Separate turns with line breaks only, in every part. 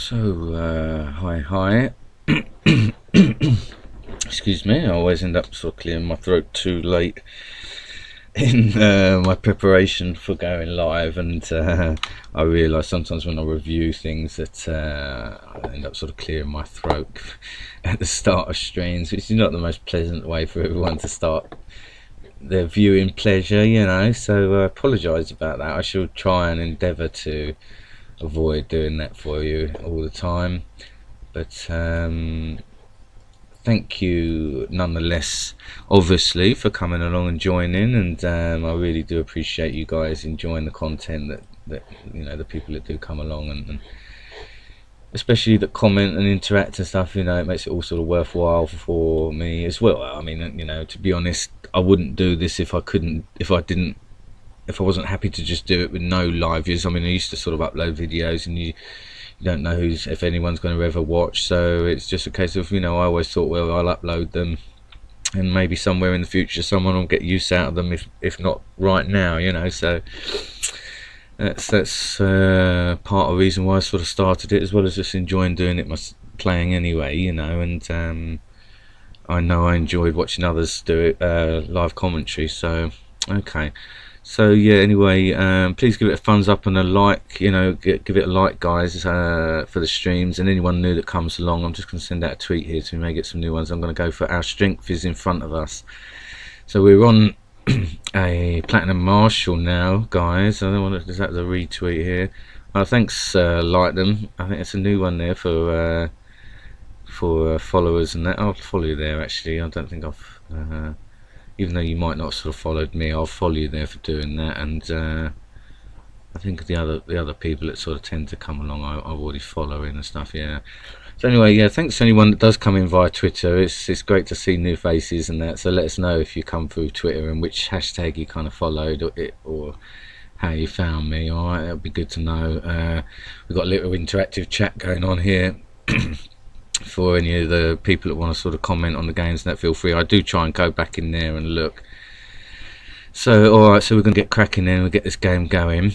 Hi. Excuse me, I always end up sort of clearing my throat too late in my preparation for going live, and I realise sometimes when I review things that I end up sort of clearing my throat at the start of streams, which is not the most pleasant way for everyone to start their viewing pleasure, you know, so I apologise about that. I shall try and endeavour to avoid doing that for you all the time, but thank you nonetheless, obviously, for coming along and joining, and I really do appreciate you guys enjoying the content that you know, the people that do come along, and especially that comment and interact and stuff. You know, it makes it all sort of worthwhile for me as well. I mean, you know, to be honest, I wouldn't do this if I wasn't happy to just do it with no live views. I mean, I used to sort of upload videos, and you don't know if anyone's going to ever watch, so it's just a case of, you know, I always thought, well, I'll upload them and maybe somewhere in the future someone will get use out of them, if not right now, you know. So that's part of the reason why I sort of started it, as well as just enjoying doing it, playing anyway, you know. And I know I enjoyed watching others do it, live commentary. So okay. So yeah, anyway, please give it a thumbs up and a like, you know, give it a like, guys, for the streams, and anyone new that comes along. I'm just going to send out a tweet here so we may get some new ones. I'm going to go for Our Strength Is In Front of Us. So we're on a Platinum Marshall now, guys. I don't want to, is that the retweet here? Thanks, like them. I think it's a new one there for followers and that. I'll follow you there, actually. I don't think I've... even though you might not sort of followed me, I'll follow you there for doing that. And I think the other people that sort of tend to come along, I'm already following and stuff. Yeah. So anyway, yeah, thanks to anyone that does come in via Twitter. It's great to see new faces and that. So let us know if you come through Twitter and which hashtag you kind of followed, or how you found me. All right, that'd be good to know. We've got a little interactive chat going on here. For any of the people that want to sort of comment on the games, that feel free. I do try and go back in there and look. So alright, so we're going to get cracking in, we'll get this game going.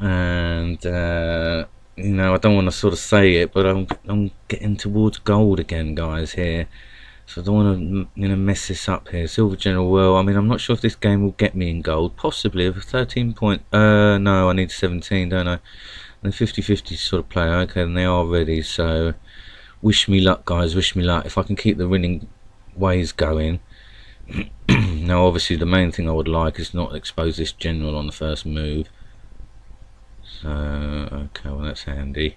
And you know, I don't want to sort of say it, but I'm getting towards gold again, guys, here. So I don't want to, you know, mess this up here. Silver General, well, I mean, I'm not sure if this game will get me in gold. Possibly. Of 13 point, no, I need 17, don't I? And 50-50 sort of play. Okay, and they are ready, so wish me luck, guys, wish me luck. If I can keep the winning ways going. Now obviously the main thing I would like is not expose this general on the first move. So okay, well, that's handy.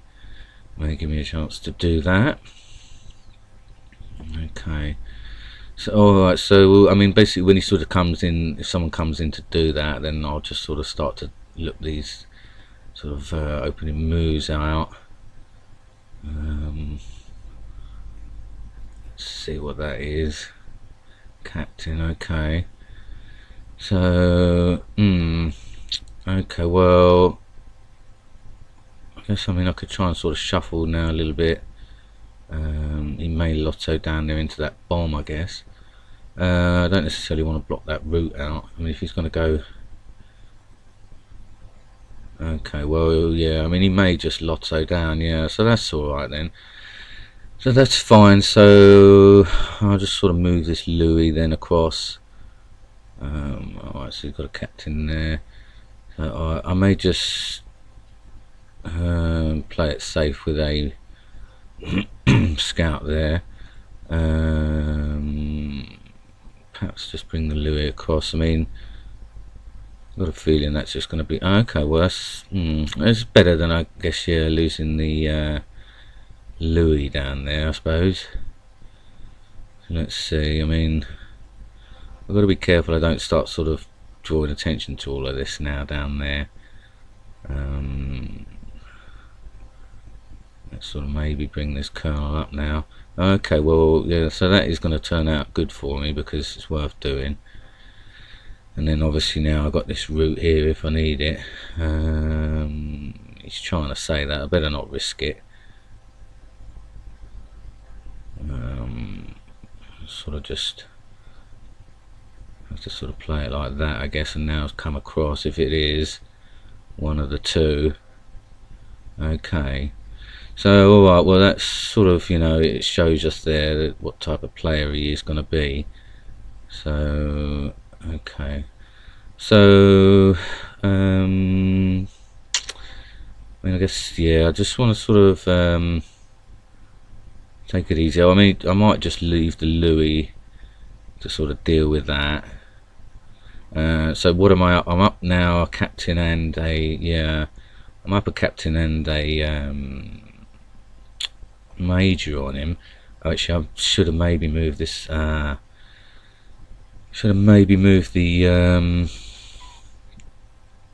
May give me a chance to do that. Okay, so alright, so I mean, basically when he sort of comes in, if someone comes in to do that, then I'll just sort of start to look these sort of opening moves out. See what that is. Captain, okay. So okay, well, I guess, I mean, I could try and sort of shuffle now a little bit. He may lotto down there into that bomb, I guess. I don't necessarily want to block that route out. I mean, if he's going to go, okay, well, yeah, I mean, he may just lotto down, yeah, so that's alright then. So that's fine. So I'll just sort of move this Louis then across. Alright, so you've got a captain there. So I may just play it safe with a scout there. Perhaps just bring the Louis across. I mean, I've got a feeling that's just going to be okay. Well, it's better than, I guess, yeah, losing the Louis down there, I suppose. Let's see. I mean, I've got to be careful I don't start sort of drawing attention to all of this now down there. Let's sort of maybe bring this colonel up now. Okay, well, yeah, so that is going to turn out good for me because it's worth doing. And then obviously now I've got this route here if I need it. He's trying to say that I better not risk it. Sort of just have to sort of play it like that, I guess, and now it's come across if it is one of the two. Okay, So alright, well that's sort of, you know, it shows us there that what type of player he is going to be. So okay, so I mean, I guess, yeah, I just want to sort of take it easy. I mean, I might just leave the Louis to sort of deal with that. So what am I up? I'm up now, a captain and a, yeah, I'm up a captain and a major on him. Actually, I should have maybe moved this, should have maybe moved the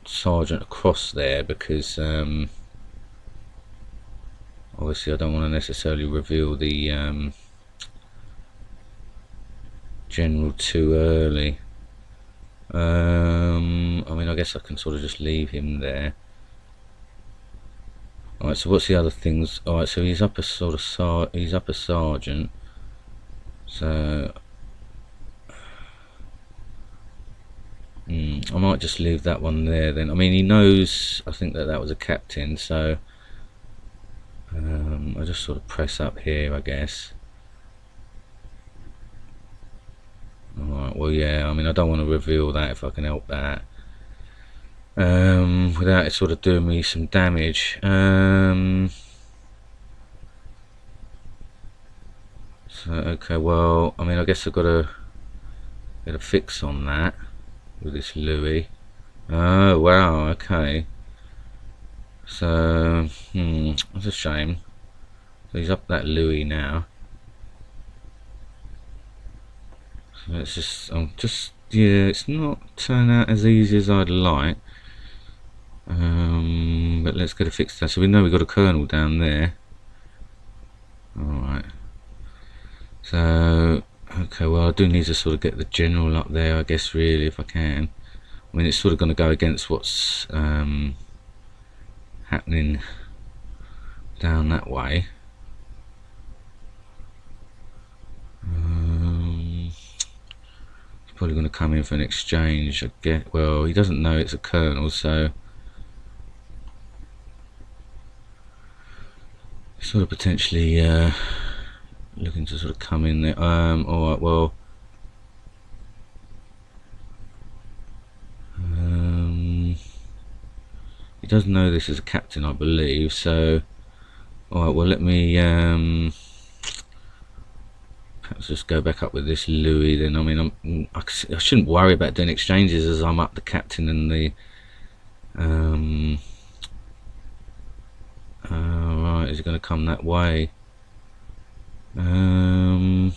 sergeant across there, because obviously I don't want to necessarily reveal the general too early. I mean, I guess I can sort of just leave him there. Alright, so what's the other things? Alright, so he's up a sort of he's up a sergeant. So I might just leave that one there then. I mean, he knows, I think, that that was a captain, so I'll just sort of press up here, I guess. Alright, well, yeah, I mean, I don't want to reveal that if I can help that, without it sort of doing me some damage. So, okay, well, I mean, I guess I've got to get a fix on that with this Louis. Oh, wow, okay. So, that's a shame. So he's up that Louis now. So it's just, yeah, it's not turning out as easy as I'd like. But let's get a fix there. So we know we've got a colonel down there. Alright. So, okay, well, I do need to sort of get the general up there, I guess, really, if I can. I mean, it's sort of going to go against what's happening down that way. He's probably going to come in for an exchange, I guess. Well, he doesn't know it's a colonel, so sort of potentially looking to sort of come in there. Alright, well, he does know this is a captain, I believe, so alright, well, let me perhaps just go back up with this Louis then. I mean, I shouldn't worry about doing exchanges as I'm up the captain and the right, is it going to come that way? I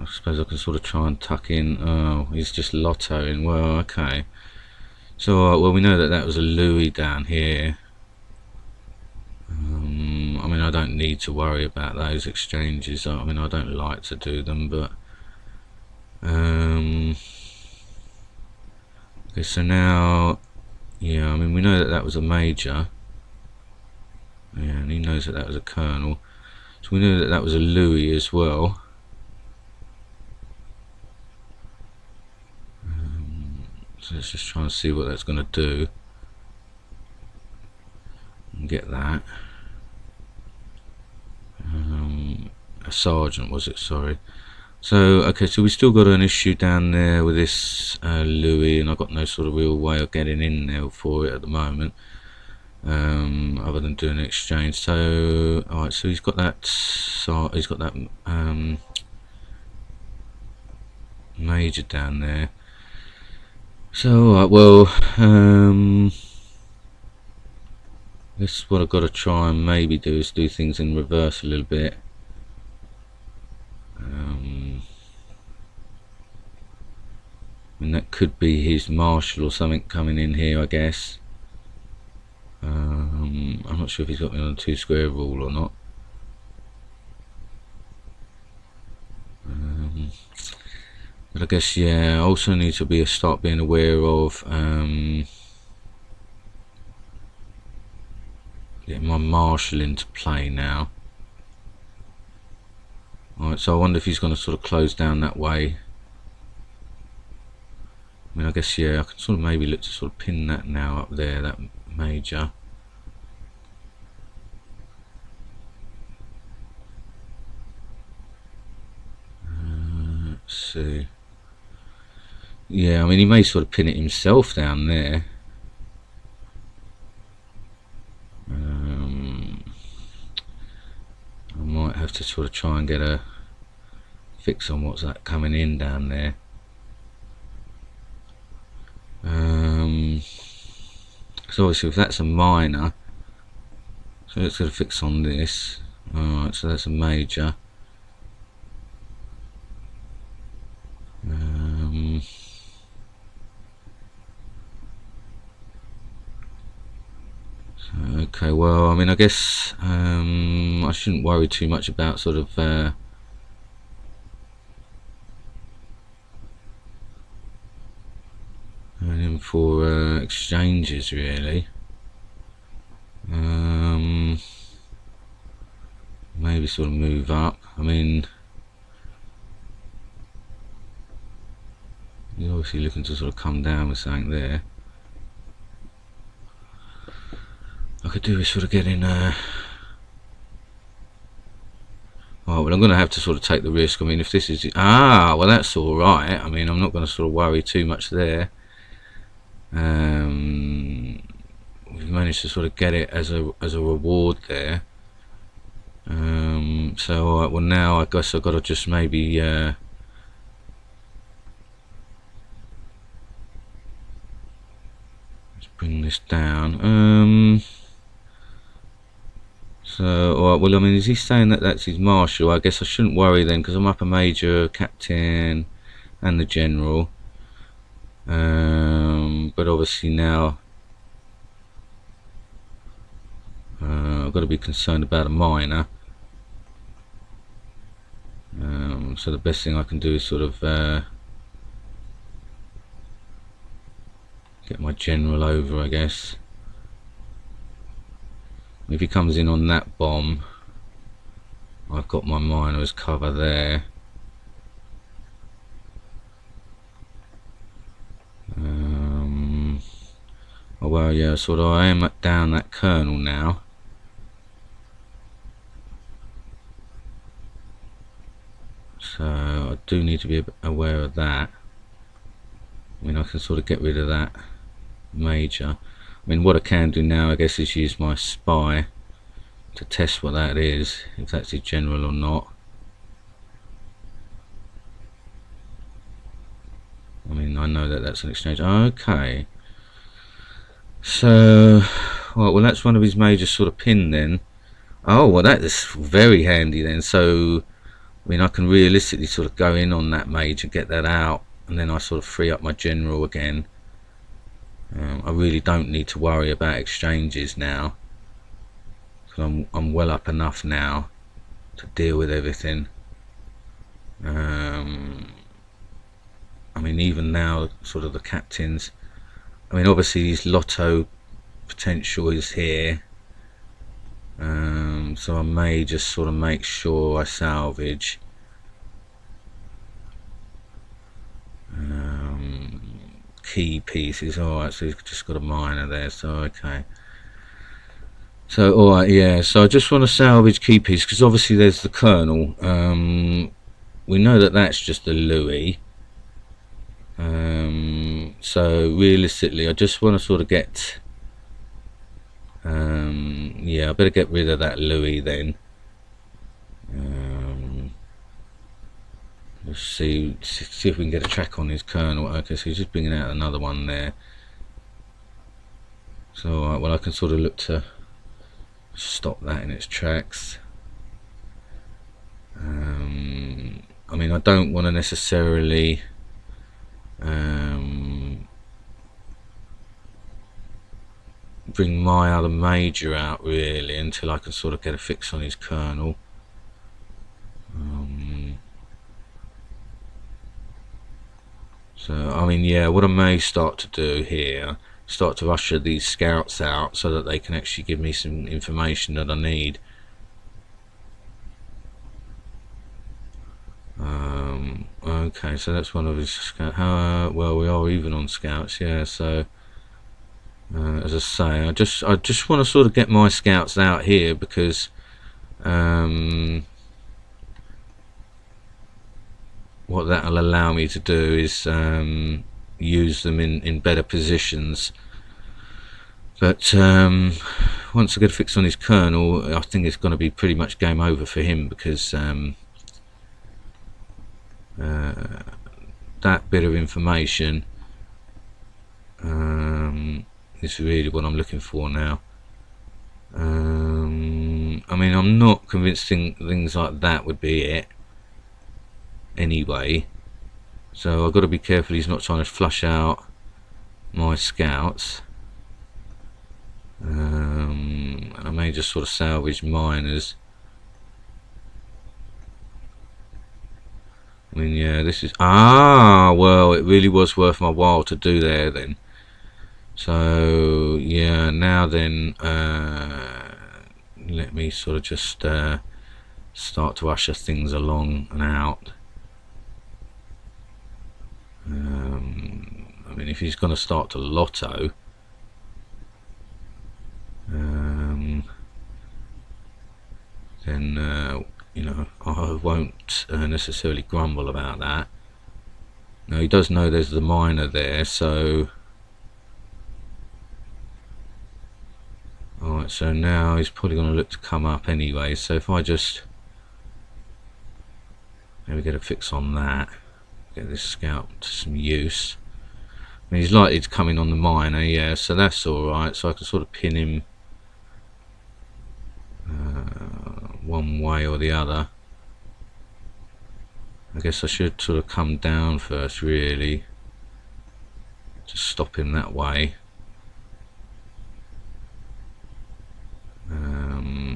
suppose I can sort of try and tuck in. Oh, he's just lottoing. Well, okay. So, well, we know that that was a Louis down here. I mean, I don't need to worry about those exchanges. I mean, I don't like to do them, but okay, so now, yeah, I mean, we know that that was a major. Yeah, and he knows that that was a colonel. So we know that that was a Louis as well. So let's just try and see what that's going to do. And get that. A sergeant, was it? Sorry. So, okay, so we still got an issue down there with this Louis, and I've got no sort of real way of getting in there for it at the moment, other than doing an exchange. So, alright, so he's got that, major down there. So, alright, well, this is what I've got to try and maybe do, is do things in reverse a little bit. And that could be his marshal or something coming in here, I guess. I'm not sure if he's got me on a 2 square rule or not. But I guess, yeah, I also need to start being aware of getting my marshal into play now. Alright, so I wonder if he's going to sort of close down that way. mean, I guess, yeah, I can sort of maybe look to sort of pin that now up there, that major. Let's see. Yeah, I mean, he may sort of pin it himself down there. I might have to sort of try and get a fix on what's that coming in down there. So obviously if that's a minor, so let's get a fix on this. Alright, so that's a major. Okay, well, I mean, I guess I shouldn't worry too much about sort of going in for exchanges, really. Maybe sort of move up. I mean, you're obviously looking to sort of come down with something there. I could do is sort of get in oh, well, I'm going to have to sort of take the risk. I mean, if this is well, that's all right. I mean, I'm not going to sort of worry too much there. We've managed to sort of get it as a reward there. So all right, well, now I guess I've got to just maybe just bring this down. So, alright, well, I mean, is he saying that that's his marshal? I guess I shouldn't worry then, because I'm up a major, captain, and the general. But obviously now I've got to be concerned about a minor. So the best thing I can do is sort of get my general over, I guess. If he comes in on that bomb, I've got my minor as cover there. Oh, well, yeah, sort of, I am down that colonel now. So I do need to be aware of that. I mean, I can sort of get rid of that major. I mean, what I can do now, I guess, is use my spy to test what that is, if that's his general or not. I mean, I know that that's an exchange. Okay. So, well, that's one of his major sort of pin then. Oh, well, that is very handy then. So, I mean, I can realistically sort of go in on that major, get that out, and then I sort of free up my general again. I really don't need to worry about exchanges now, because I'm well up enough now to deal with everything. I mean, even now, sort of the captains, I mean, obviously his lotto potential is here, so I may just sort of make sure I salvage. Key pieces. Alright, so he's just got a minor there, so okay. So alright, yeah, so I just want to salvage key pieces, because obviously there's the colonel. We know that that's just a Louis. So realistically I just want to sort of get yeah, I better get rid of that Louis then. Let's see if we can get a track on his colonel. Okay, so he's just bringing out another one there. So alright, well, I can sort of look to stop that in its tracks. I mean, I don't want to necessarily bring my other major out really until I can sort of get a fix on his colonel. So I mean, yeah, what I may start to do here, start to usher these scouts out so that they can actually give me some information that I need. Okay, so that's one of his scouts. Well, we are even on scouts, yeah. So as I say, I just want to sort of get my scouts out here, because what that'll allow me to do is use them in better positions. But once I get a fix on his colonel, I think it's going to be pretty much game over for him, because that bit of information is really what I'm looking for now. I mean, I'm not convinced things like that would be it anyway, so I've got to be careful he's not trying to flush out my scouts. And I may just sort of salvage miners. I mean, yeah, this is... well, it really was worth my while to do there then. So, yeah, now then, let me sort of just start to usher things along and out. I mean, if he's going to start to lotto, then you know, I won't necessarily grumble about that. Now, he does know there's the miner there, so alright, so now he's probably going to look to come up anyway. So if I just maybe get a fix on that, get this scout to some use. I mean, he's likely to come in on the miner, yeah, so that's alright. So I can sort of pin him one way or the other. I guess I should sort of come down first, really, to stop him that way.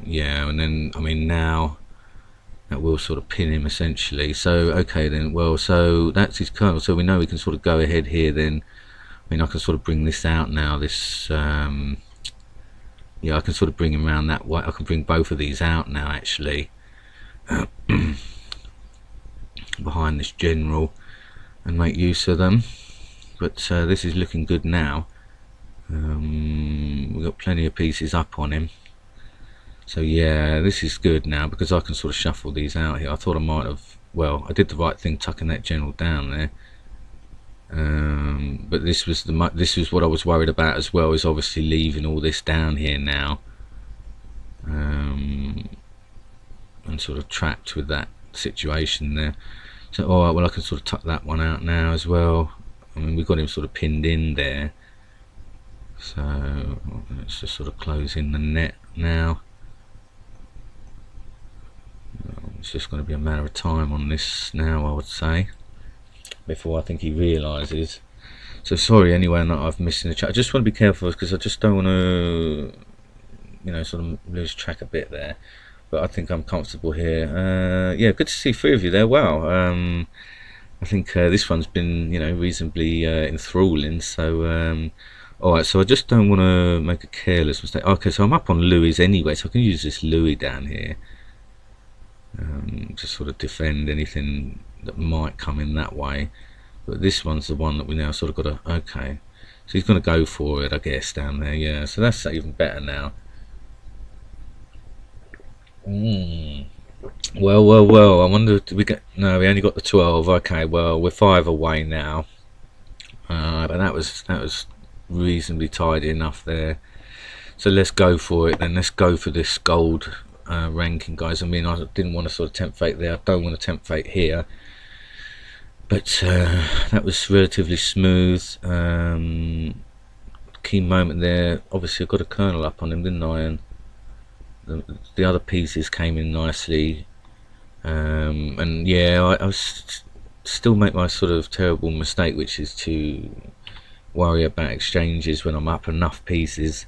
Yeah, and then, I mean, now that will sort of pin him essentially. So okay then, well, so that's his colonel, so we know we can sort of go ahead here then. I mean, I can sort of bring this out now, this yeah, I can sort of bring him around that way. I can bring both of these out now, actually, behind this general, and make use of them. But this is looking good now. We've got plenty of pieces up on him, so yeah, this is good now, because I can sort of shuffle these out here. I thought I might have, well, I did the right thing tucking that general down there, but this was what I was worried about as well, is obviously leaving all this down here now, and sort of trapped with that situation there. So alright, well, I can sort of tuck that one out now as well. I mean, we've got him sort of pinned in there, so let's just sort of close in the net now. It's just going to be a matter of time on this now, I would say, before I think he realises. So sorry anyway that I've missed in the chat. I just want to be careful, because I just don't want to, you know, sort of lose track a bit there. But I think I'm comfortable here. Yeah, good to see 3 of you there. Wow. I think this one's been, you know, reasonably enthralling. So alright, so I just don't want to make a careless mistake. Okay, so I'm up on Louis anyway, so I can use this Louis down here to sort of defend anything that might come in that way. But this one's the one that we now sort of got to, okay, so he's going to go for it, I guess, down there. Yeah, so that's even better now. Well, I wonder, did we get, no, we only got the 12. Okay, well, we're 5 away now, but that was reasonably tidy enough there. So let's go for it then. Let's go for this gold ranking, guys. I mean, I didn't want to sort of tempt fate there. I don't want to tempt fate here, but that was relatively smooth. Key moment there. Obviously I got a colonel up on him, didn't I, and the other pieces came in nicely. And yeah, I still make my sort of terrible mistake, which is to worry about exchanges when I'm up enough pieces.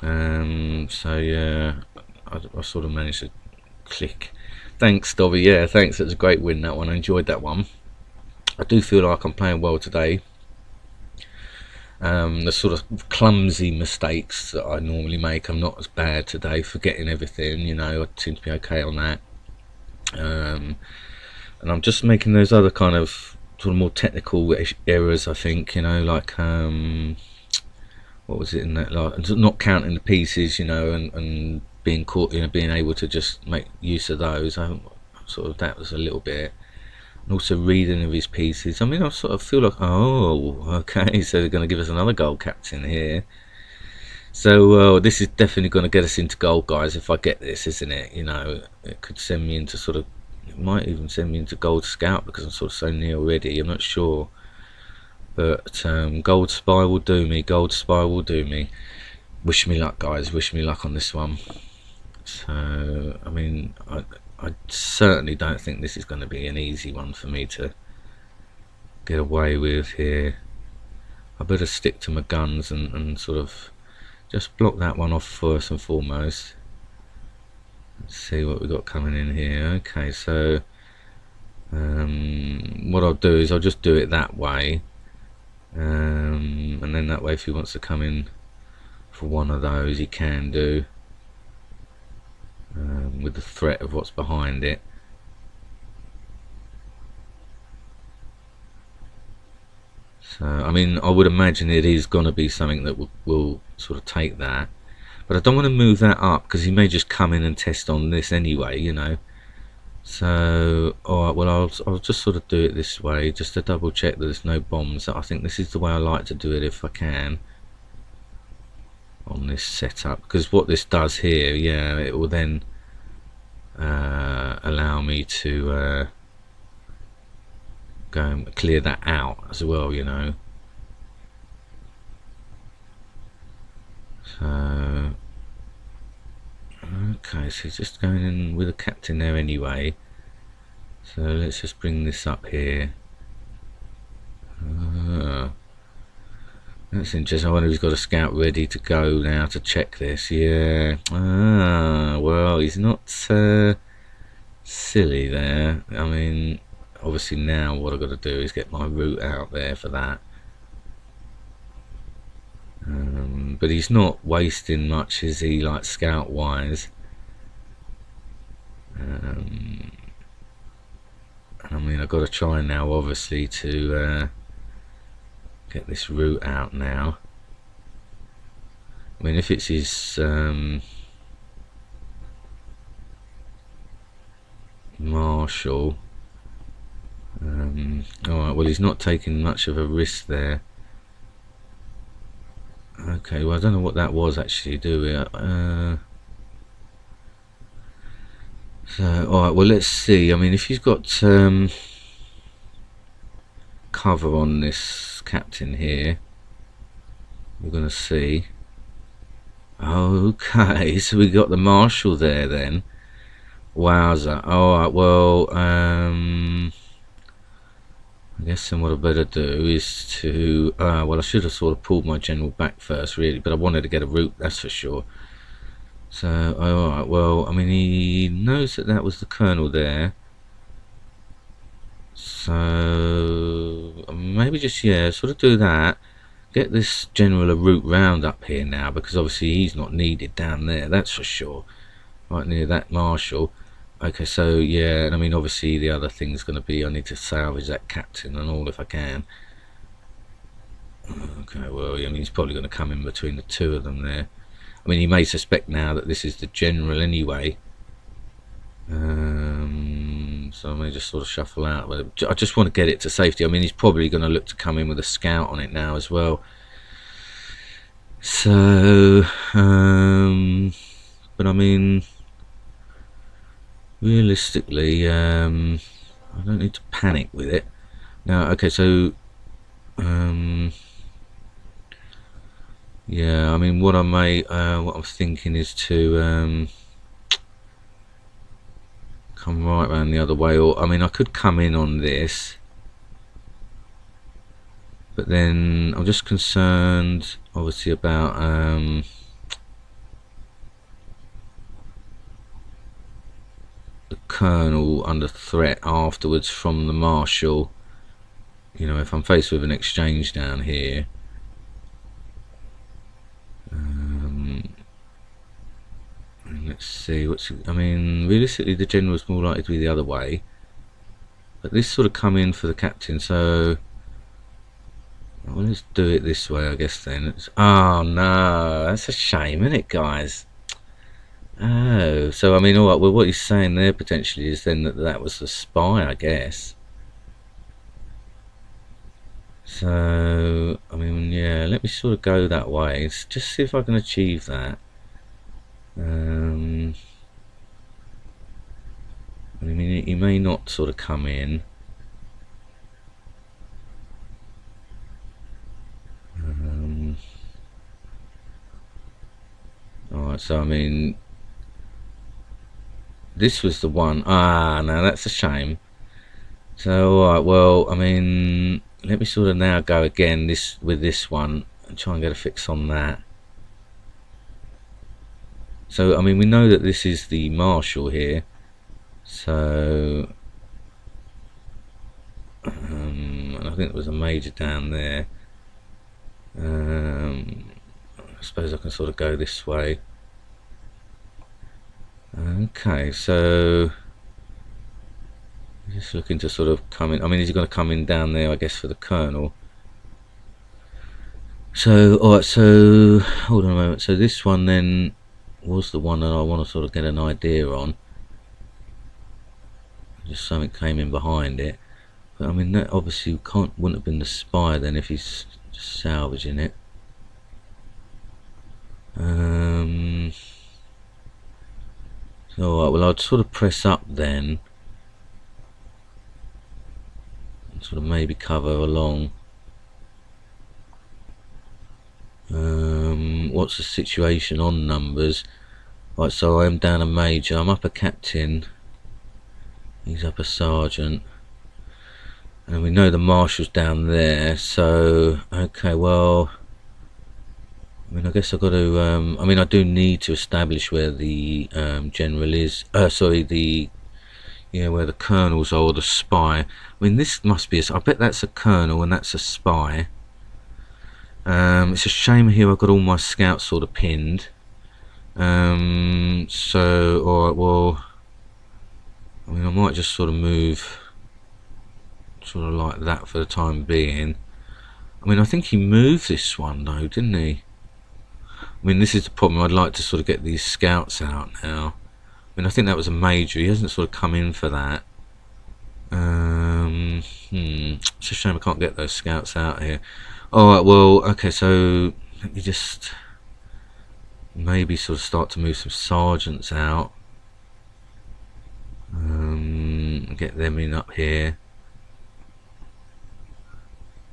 So yeah, I sort of managed to click. Thanks, Dobby. Yeah, thanks. It was a great win, that one. I enjoyed that one. I do feel like I'm playing well today. The sort of clumsy mistakes that I normally make, I'm not as bad today, forgetting everything, you know, I seem to be okay on that. and I'm just making those other kind of sort of more technical errors, I think, you know, like what was it in that, like not counting the pieces, you know, and being caught, you know, being able to just make use of those. I sort of, that was a little bit, and also reading of his pieces. I mean, I sort of feel like, oh, okay, so they're going to give us another gold captain here. So this is definitely going to get us into gold, guys, if I get this, isn't it? You know, it could send me into sort of, it might even send me into gold scout because I'm sort of so near already. I'm not sure, but gold spy will do me. Gold spy will do me. Wish me luck, guys. Wish me luck on this one. So I mean, I certainly don't think this is going to be an easy one for me to get away with here. I better stick to my guns and sort of just block that one off first and foremost. Let's see what we got coming in here. Okay, so what I'll do is I'll just do it that way, and then that way if he wants to come in for one of those he can do, with the threat of what's behind it. So I mean, I would imagine it is going to be something that will sort of take that, but I don't want to move that up because he may just come in and test on this anyway, you know. So alright, well I'll just sort of do it this way just to double check that there's no bombs. I think this is the way I like to do it if I can on this setup, because what this does here, yeah, it will then allow me to go and clear that out as well, you know. So okay, so he's just going in with a captain there anyway, so let's just bring this up here. That's interesting. I wonder if he's got a scout ready to go now to check this. Yeah. Well, he's not silly there. I mean, obviously now what I've got to do is get my route out there for that. But he's not wasting much, is he, like scout wise? I mean, I've got to try now obviously to get this route out now. I mean, if it's his marshal, alright, well he's not taking much of a risk there. Okay, well I don't know what that was actually, do we? So, alright, well let's see. I mean, if he's got cover on this captain here, we're going to see. Okay, so we got the marshal there then. Wowza. Alright, well, I guess then what I better do is to, well I should have sort of pulled my general back first really, but I wanted to get a route, that's for sure. So, alright, well, I mean he knows that that was the colonel there. So, maybe just, yeah, sort of do that. Get this general a route round up here now, because obviously he's not needed down there, that's for sure. Right near that marshal. Okay, so yeah, and I mean obviously the other thing's going to be I need to salvage that captain and all if I can. Okay, well, I mean he's probably going to come in between the two of them there. I mean he may suspect now that this is the general anyway. So I may just sort of shuffle out. But I just want to get it to safety. I mean he's probably going to look to come in with a scout on it now as well. So, but I mean, realistically, I don't need to panic with it. Now, okay, so, yeah, I mean, what I may, what I'm thinking is to come right around the other way, or I mean, I could come in on this, but then I'm just concerned, obviously, about the colonel under threat afterwards from the marshal. You know, if I'm faced with an exchange down here. Let's see, I mean, realistically the general's more likely to be the other way. but this sort of come in for the captain, so well, let's do it this way, I guess then. Oh no, that's a shame, isn't it, guys? Oh, so I mean, all right. Well, what he's saying there potentially is then that that was the spy, I guess. So I mean, yeah. Let me sort of go that way. Just see if I can achieve that. I mean, he may not sort of come in. Alright, so I mean, this was the one. Ah, no, that's a shame. So, alright, well, I mean, let me sort of now go again with this one and try and get a fix on that. So, I mean, we know that this is the marshal here. So, I think there was a major down there. I suppose I can sort of go this way. Okay, so just looking to sort of come in. I mean, is he going to come in down there, I guess, for the colonel? So, alright, so hold on a moment. So this one then was the one that I want to sort of get an idea on. Just something came in behind it. But I mean, that obviously wouldn't have been the spy then if he's just salvaging it. So, alright, well, I'd sort of press up then. And sort of maybe cover along. What's the situation on numbers? Right, so I am down a major, I'm up a captain. He's up a sergeant. And we know the marshal's down there, so okay, well, I mean, I guess I've got to, I mean, I do need to establish where the general is, sorry, where the colonels are, or the spy. I mean, this must be, I bet that's a colonel and that's a spy. It's a shame here I've got all my scouts sort of pinned. So, alright, well, I mean, I might just sort of move sort of like that for the time being. I mean, I think he moved this one though, didn't he? I mean, this is the problem. I'd like to sort of get these scouts out now. I mean, I think that was a major. He hasn't sort of come in for that. It's a shame I can't get those scouts out here. Alright, well, okay, so let me just maybe sort of start to move some sergeants out. Get them in up here.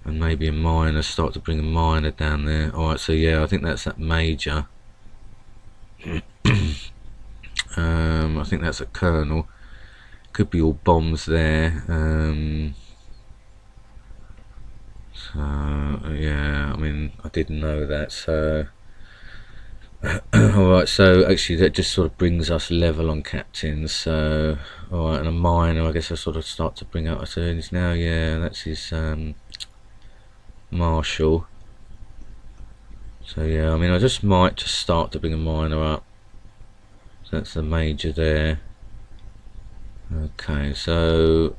And maybe a minor, start to bring a minor down there. Alright, so yeah, I think that's that major. I think that's a colonel. Could be all bombs there. So yeah, I mean, I didn't know that. So alright, so actually that just sort of brings us level on captains. So alright, and a minor, I guess I sort of start to bring up. So he's now, yeah, that's his marshal. So yeah, I mean, I just might just start to bring a minor up. So that's the major there. Okay, so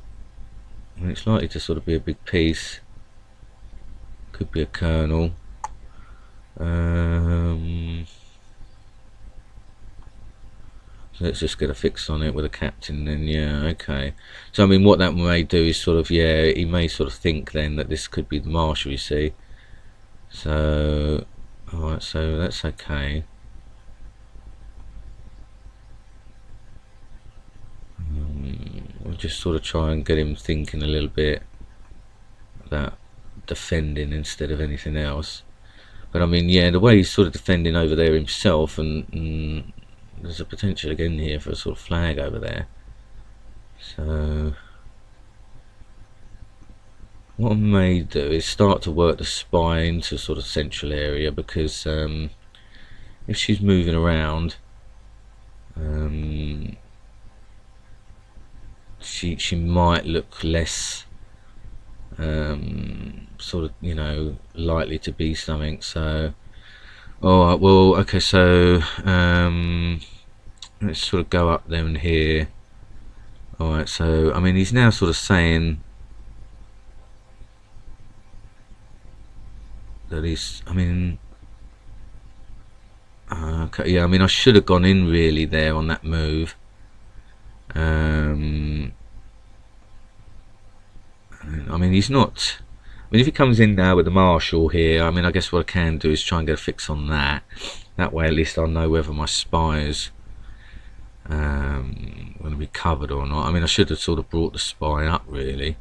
I mean, it's likely to sort of be a big piece. Could be a colonel. So let's just get a fix on it with a captain then. Yeah, okay. So I mean, what that may do is sort of, yeah, he may sort of think then that this could be the marshal, you see. So alright, so that's okay. We'll just sort of try and get him thinking a little bit about defending instead of anything else. But I mean, yeah, the way he's sort of defending over there himself, and there's a potential again here for a sort of flag over there. So what I may do is start to work the spy into sort of central area, because if she's moving around, she might look less sort of, you know, likely to be something. So alright, well, okay, so let's sort of go up then here. Alright, so I mean he's now sort of saying that he's, I mean, okay, yeah, I mean I should have gone in really there on that move. I mean he's not, I mean if he comes in now with the marshal here, I mean I guess what I can do is try and get a fix on that. That way at least I'll know whether my spy's going to be covered or not. I mean I should have sort of brought the spy up really,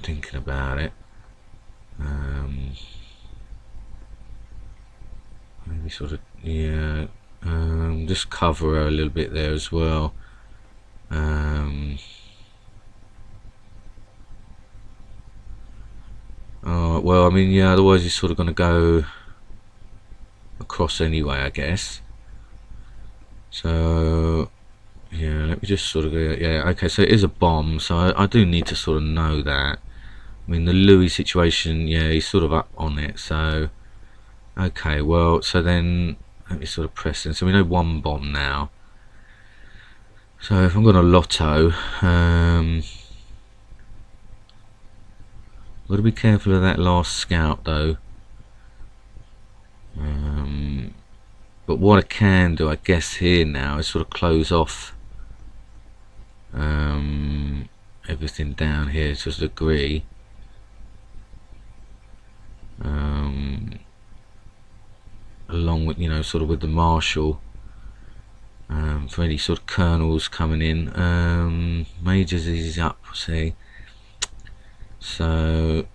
thinking about it. Maybe sort of, yeah, just cover her a little bit there as well. Well, I mean, yeah, otherwise he's sort of going to go across anyway, I guess. So, yeah, let me just sort of go, yeah, okay, so it is a bomb, so I do need to sort of know that. I mean, the Louis situation, yeah, he's sort of up on it, so, okay, well, so then, let me sort of press in, so we know one bomb now. So if I'm going to lotto, got to be careful of that last scout though. But what I can do, I guess, here now is sort of close off everything down here to a degree. Along with, you know, sort of with the marshal, for any sort of colonels coming in. Majors is up, see. So,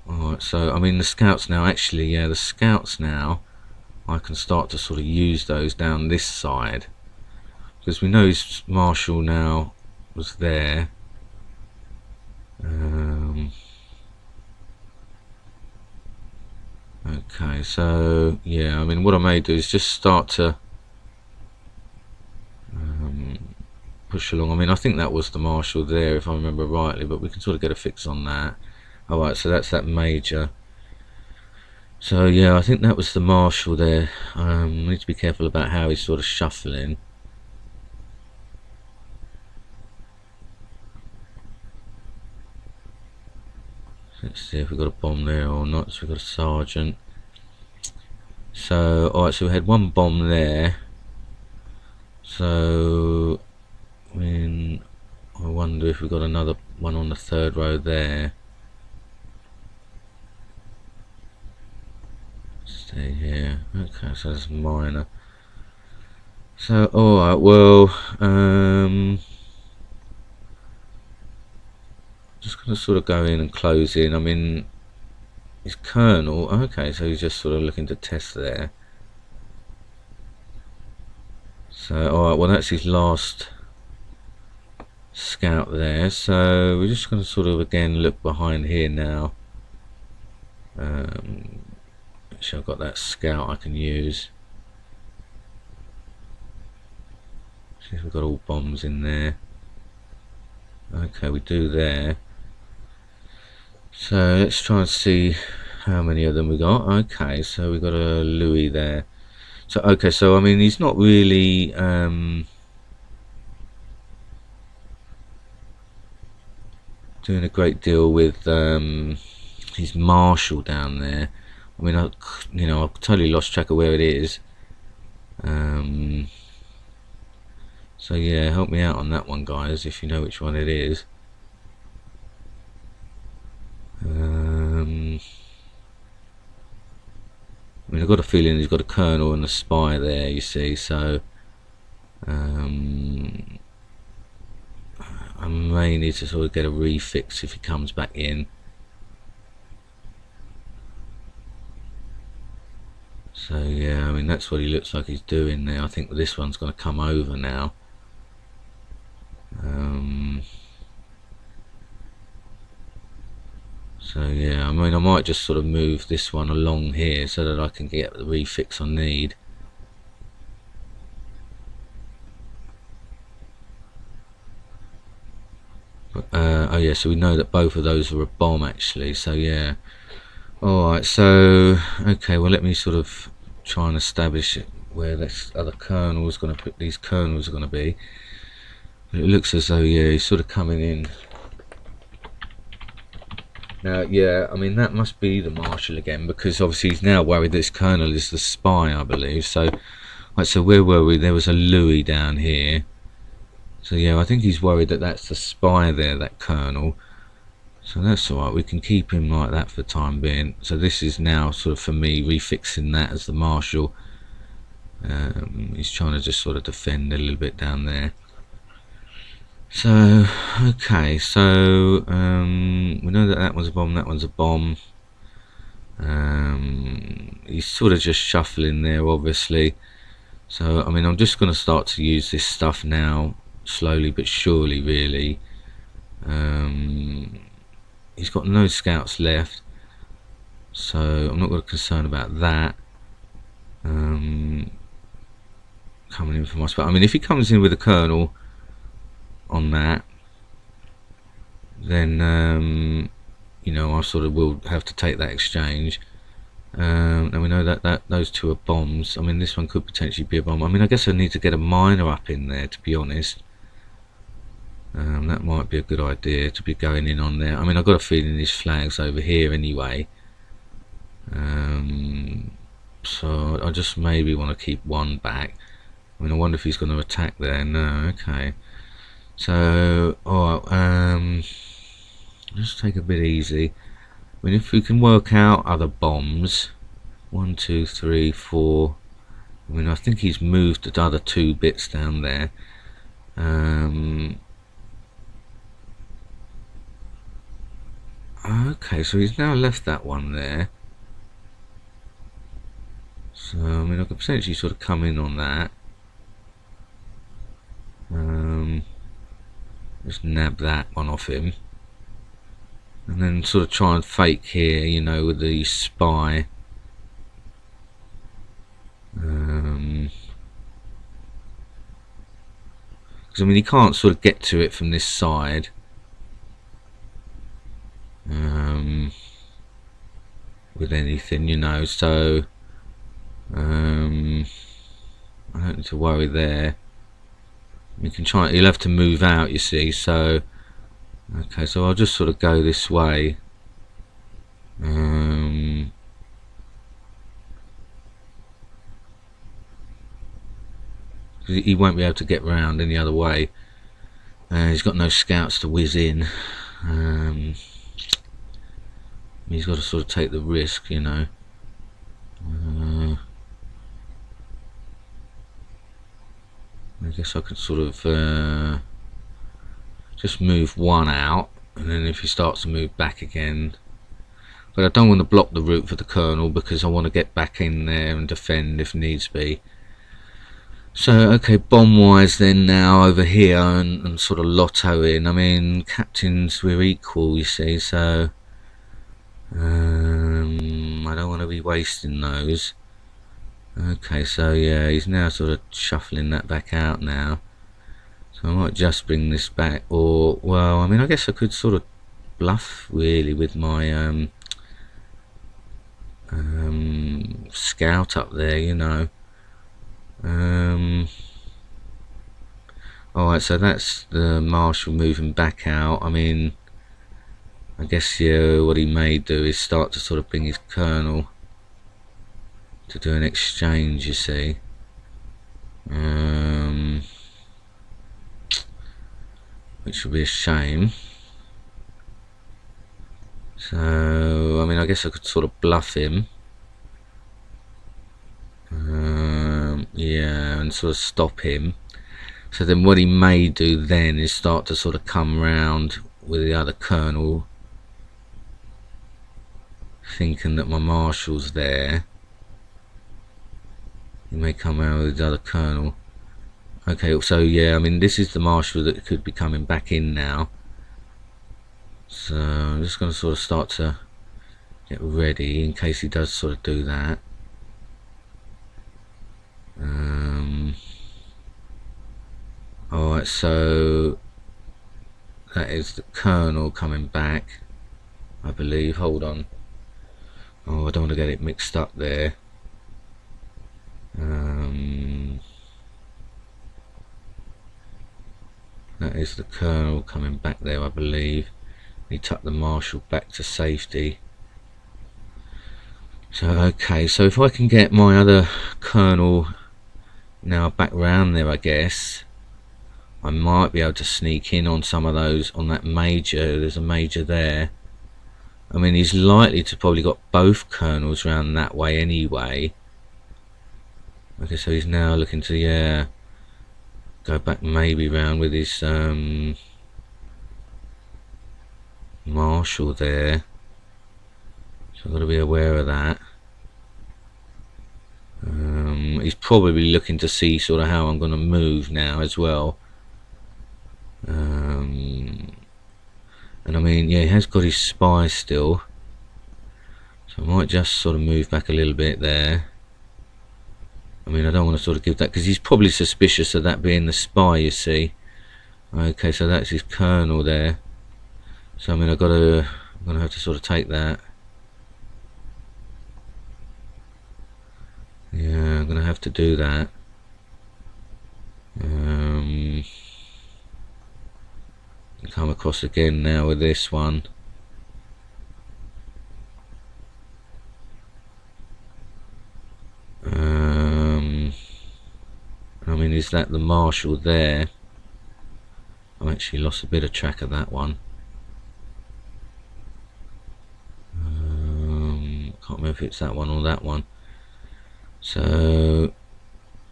alright, so I mean the scouts now, actually, yeah, the scouts now, I can start to sort of use those down this side, because we know his marshal now was there. Okay, so yeah, I mean what I may do is just start to push along. I mean I think that was the marshal there if I remember rightly, but we can sort of get a fix on that. Alright, so that's that major. So yeah, I think that was the marshal there. Need to be careful about how he's sort of shuffling. Let's see if we've got a bomb there or not. So we've got a sergeant. So, alright, so we had one bomb there. So, I mean, I wonder if we've got another one on the third row there. Stay here. Okay, so that's minor. So, alright, well, just going to sort of go in and close in. I mean, his colonel, okay, so he's just sort of looking to test there. So, alright, well that's his last scout there. So, we're just going to sort of again look behind here now. Actually, I've got that scout I can use. See if we've got all bombs in there. Okay, we do there. So let's try and see how many of them we got. Okay, so we got a Louis there. So okay, so I mean he's not really doing a great deal with his marshal down there. I mean, you know, I've totally lost track of where it is. So yeah, help me out on that one, guys, if you know which one it is. I mean, I've got a feeling he's got a colonel and a spy there, you see, so I may need to sort of get a refix if he comes back in. So yeah, I mean that's what he looks like he's doing there. I think this one's going to come over now. So yeah, I mean I might just sort of move this one along here so that I can get the refix I need. Oh yeah, so we know that both of those are a bomb actually, so yeah. Alright, so okay, well let me sort of try and establish where this other colonel is going to put these colonels are going to be. But it looks as though, yeah, he's sort of coming in. Now, yeah, I mean, that must be the marshal again, because obviously he's now worried this colonel is the spy, I believe. So, right, so where were we? There was a Louis down here. So, yeah, I think he's worried that that's the spy there, that colonel. So that's alright, we can keep him like that for the time being. So this is now sort of, for me, refixing that as the marshal. He's trying to just sort of defend a little bit down there. So, okay, so we know that that one's a bomb, that one's a bomb. He's sort of just shuffling there, obviously. So, I mean, I'm just going to start to use this stuff now, slowly but surely, really. He's got no scouts left, so I'm not going to concern about that. Coming in for my spot. I mean, if he comes in with a colonel on that, then you know, I sort of will have to take that exchange. And we know that those two are bombs. I mean, this one could potentially be a bomb. I mean, I guess I need to get a miner up in there, to be honest. That might be a good idea, to be going in on there. I mean, I've got a feeling this flag's over here anyway. So I just maybe want to keep one back. I mean, I wonder if he's going to attack there. No, okay. So, alright, just take a bit easy. I mean, if we can work out other bombs. 1, 2, 3, 4. I mean, I think he's moved the other 2 bits down there. Okay, so he's now left that one there. So, I mean, I could potentially sort of come in on that. Just nab that one off him. And then sort of try and fake here, you know, with the spy. Because, I mean, he can't sort of get to it from this side. With anything, you know, so I don't need to worry there. We can try, he'll have to move out, you see, so okay, so I'll just sort of go this way. He won't be able to get round any other way. He's got no scouts to whiz in. He's got to sort of take the risk, you know. I guess I could sort of just move one out, and then if he starts to move back again. But I don't want to block the route for the colonel, because I want to get back in there and defend if needs be. So, okay, bomb-wise then now over here and sort of lottoing. I mean, captains, we're equal, you see, so I don't want to be wasting those. Okay, so yeah, he's now sort of shuffling that back out now. So I might just bring this back, or, well, I mean, I guess I could sort of bluff, really, with my scout up there, you know. Alright, so that's the marshal moving back out. I mean, I guess, yeah, what he may do is start to sort of bring his colonel to do an exchange, you see. Which would be a shame. So, I mean, I guess I could sort of bluff him. Yeah, and sort of stop him. So then what he may do then is start to sort of come round with the other colonel, thinking that my marshal's there. He may come around with the other colonel. Okay, so yeah, I mean, this is the marshal that could be coming back in now. So I'm just going to sort of start to get ready in case he does sort of do that. Alright, so that is the colonel coming back, I believe. Hold on. Oh, I don't want to get it mixed up there. That is the colonel coming back there, I believe. He tucked the marshal back to safety. So okay, so if I can get my other colonel now back round there, I guess I might be able to sneak in on some of those, on that major. There's a major there. I mean, he's likely to probably got both colonels round that way anyway. Okay, so he's now looking to, yeah, go back maybe round with his marshal there. So I've got to be aware of that. He's probably looking to see sort of how I'm going to move now as well. And I mean, yeah, he has got his spy still. So I might just sort of move back a little bit there. I mean, I don't want to sort of give that, because he's probably suspicious of that being the spy, you see. Okay, so that's his colonel there. So I mean, I'm gonna have to sort of take that. Yeah, I'm gonna have to do that. Come across again now with this one. I mean, is that the marshal there? I've actually lost a bit of track of that one. Can't remember if it's that one or that one. So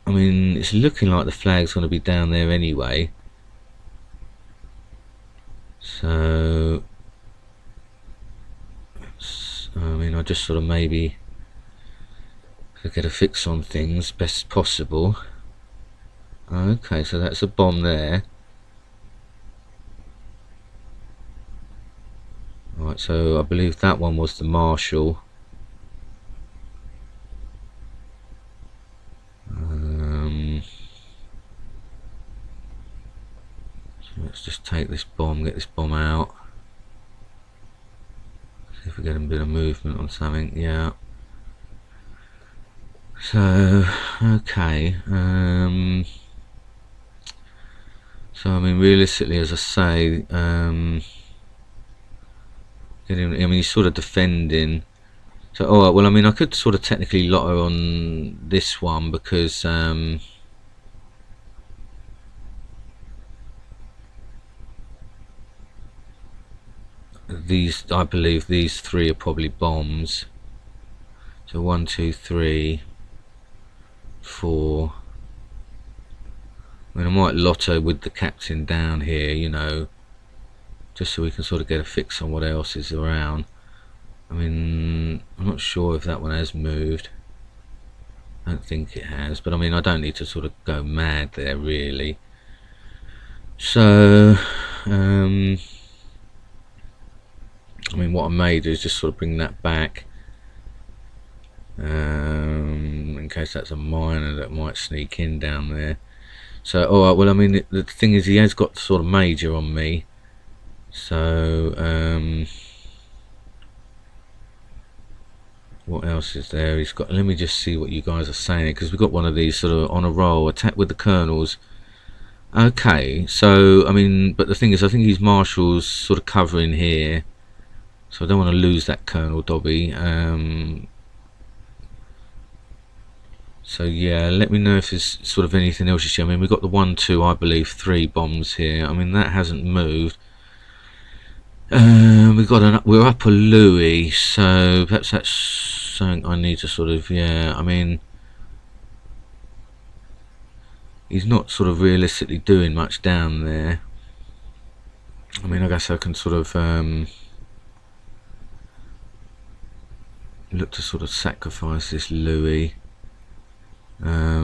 I mean, it's looking like the flag's going to be down there anyway. So I mean, I just sort of maybe get a fix on things best possible. Okay, so that's a bomb there. Right, so I believe that one was the marshal. So let's just take this bomb, get this bomb out. See if we get a bit of movement on something. Yeah. So okay. So I mean, realistically, as I say, I mean, he's sort of defending. So alright, well, I mean, I could sort of technically lot her on this one, because these, I believe these three are probably bombs. So 1, 2, 3, 4. I mean, I might lotto with the captain down here, you know, just so we can sort of get a fix on what else is around. I mean, I'm not sure if that one has moved. I don't think it has, but I mean, I don't need to sort of go mad there really. So I mean, what I may do is just sort of bring that back, in case that's a miner that might sneak in down there. So alright, well, I mean, the thing is, he has got sort of major on me. So what else is there? He's got, let me just see what you guys are saying, because we've got one of these sort of on a roll. Attack with the colonels. Okay, so I mean, but the thing is, I think his marshal's sort of covering here, so I don't want to lose that Colonel Dobby. So yeah, let me know if there's sort of anything else you see. I mean, we've got the 1, 2, I believe 3 bombs here. I mean, that hasn't moved. We've got we're up a Louis, so perhaps that's something I need to sort of, yeah, I mean, he's not sort of realistically doing much down there. I mean, I guess I can sort of look to sort of sacrifice this Louis. I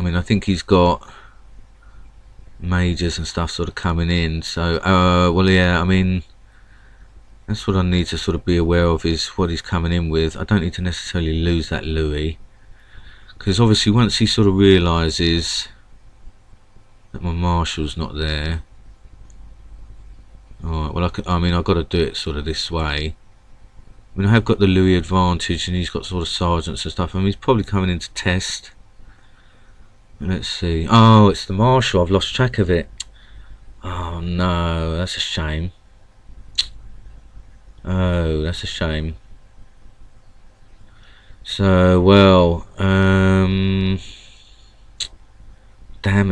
mean, I think he's got majors and stuff sort of coming in, so well, yeah, I mean, that's what I need to sort of be aware of, is what he's coming in with. I don't need to necessarily lose that Louis, because obviously once he sort of realises that my marshal's not there. Alright, well, I mean, I've got to do it sort of this way. mean, I have got the Louis advantage, and he's got sort of sergeants and stuff. I mean, he's probably coming in to test. Let's see. Oh, it's the Marshal. I've lost track of it. Oh no, that's a shame. Oh, that's a shame. So, well, damn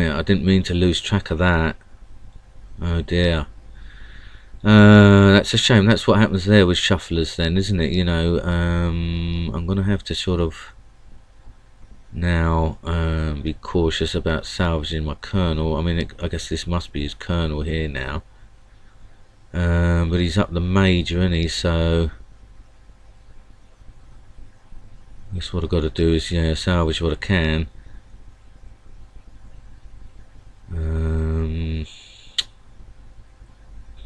it, I didn't mean to lose track of that. Oh dear. That's a shame. That's what happens there with shufflers then, isn't it? You know, I'm going to have to sort of now be cautious about salvaging my colonel. I mean, I guess this must be his colonel here now. But he's up the major, isn't he? So I guess what I've got to do is, yeah, salvage what I can.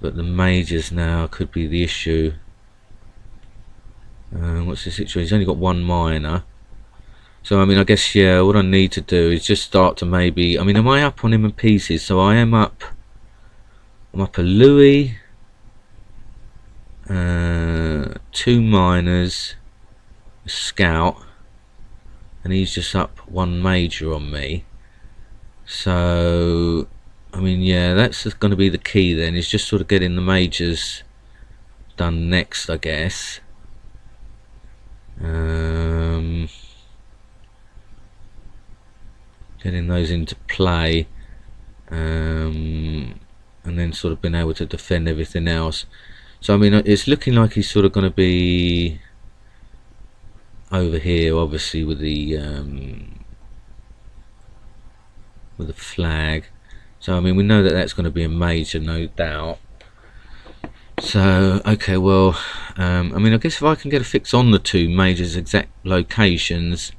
But the majors now could be the issue. What's the situation? He's only got one minor. So I mean, I guess, yeah, what I need to do is just start to maybe, I mean, am I up on him in pieces? So I am up. I'm up a Louis, 2 minors, a scout, and he's just up 1 major on me. So I mean, yeah, that's going to be the key then, is just sort of getting the majors done next, I guess. Getting those into play, and then sort of being able to defend everything else. So I mean, it's looking like he's sort of going to be over here, obviously, with the flag. So I mean, we know that that's going to be a major, no doubt. So okay, well, I mean, I guess if I can get a fix on the 2 majors' exact locations,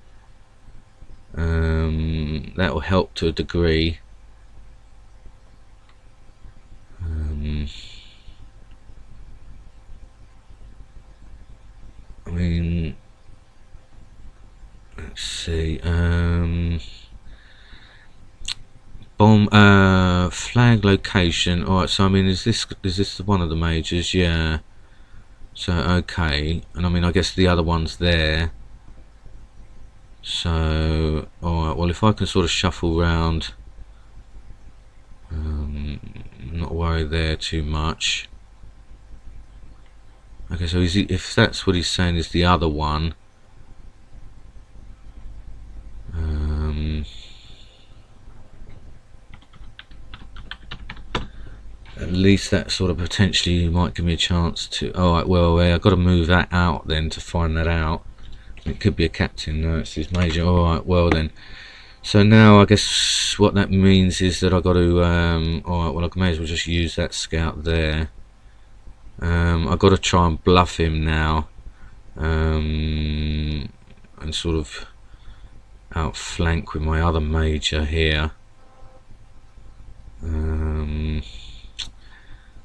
that will help to a degree. I mean, let's see. Bomb flag location. Alright, so I mean, is this one of the majors? Yeah. So okay, and I mean, I guess the other one's there. So alright, well, if I can sort of shuffle around, not worry there too much. Okay, so if that's what he's saying is the other one, at least that sort of potentially might give me a chance to. Alright, well, I've got to move that out then to find that out. It could be a captain. No, it's his major. Alright, well then. So now I guess what that means is that I've got to, alright, well, I may as well just use that scout there. I've got to try and bluff him now, and sort of outflank with my other major here.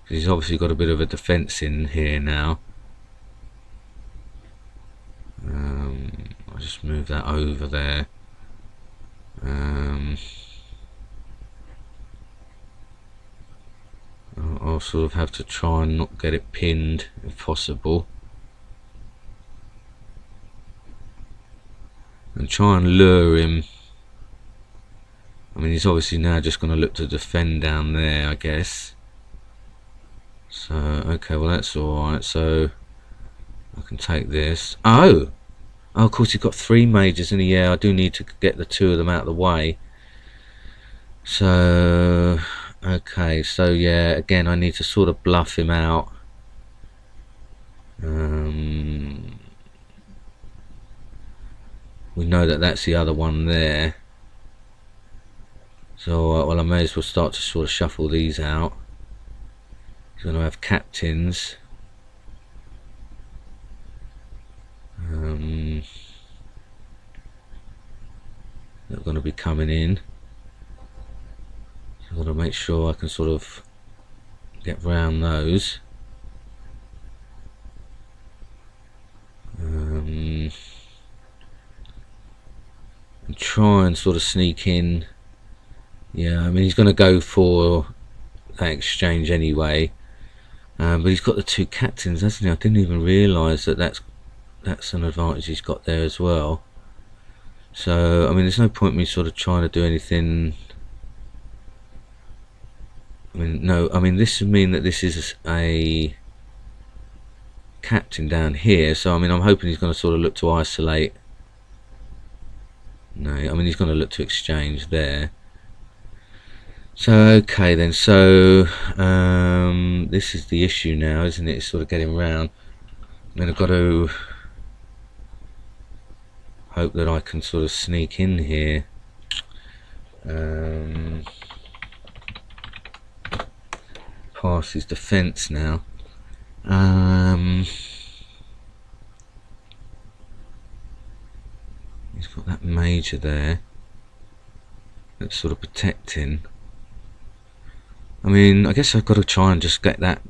He's obviously got a bit of a defence in here now. I'll just move that over there. I'll sort of have to try and not get it pinned if possible, and try and lure him. I mean, he's obviously now just going to look to defend down there, I guess. So okay, well, that's alright. So I can take this. Oh, of course, he's got 3 majors in the air. I do need to get the 2 of them out of the way. So okay, so yeah, again, I need to sort of bluff him out. We know that that's the other one there. So well, I may as well start to sort of shuffle these out. He's going to have captains. They're going to be coming in. So I've got to make sure I can sort of get round those. And try and sort of sneak in. Yeah, I mean, he's going to go for that exchange anyway. But he's got the 2 captains, hasn't he? I didn't even realise that that's that's an advantage he's got there as well. So I mean, there's no point me sort of trying to do anything. I mean, no, I mean, this would mean that this is a captain down here, so I mean, I'm hoping he's going to sort of look to isolate. No, I mean, he's going to look to exchange there. So okay then, so this is the issue now, isn't it? It's sort of getting round. I mean, I've got to hope that I can sort of sneak in here. Past his defence now. He's got that major there that's sort of protecting. I mean, I guess I've got to try and just get that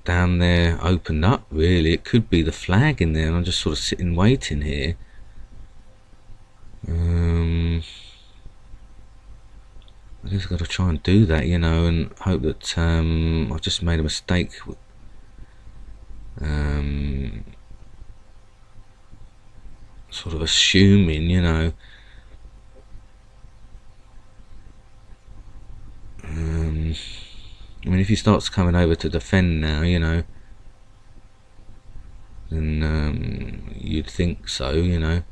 down there opened up, really. It could be the flag in there, and I'm just sort of sitting waiting here. I guess I've got to try and do that, you know, and hope that I've just made a mistake. Sort of assuming, you know. I mean, if he starts coming over to defend now, you know, then you'd think so, you know.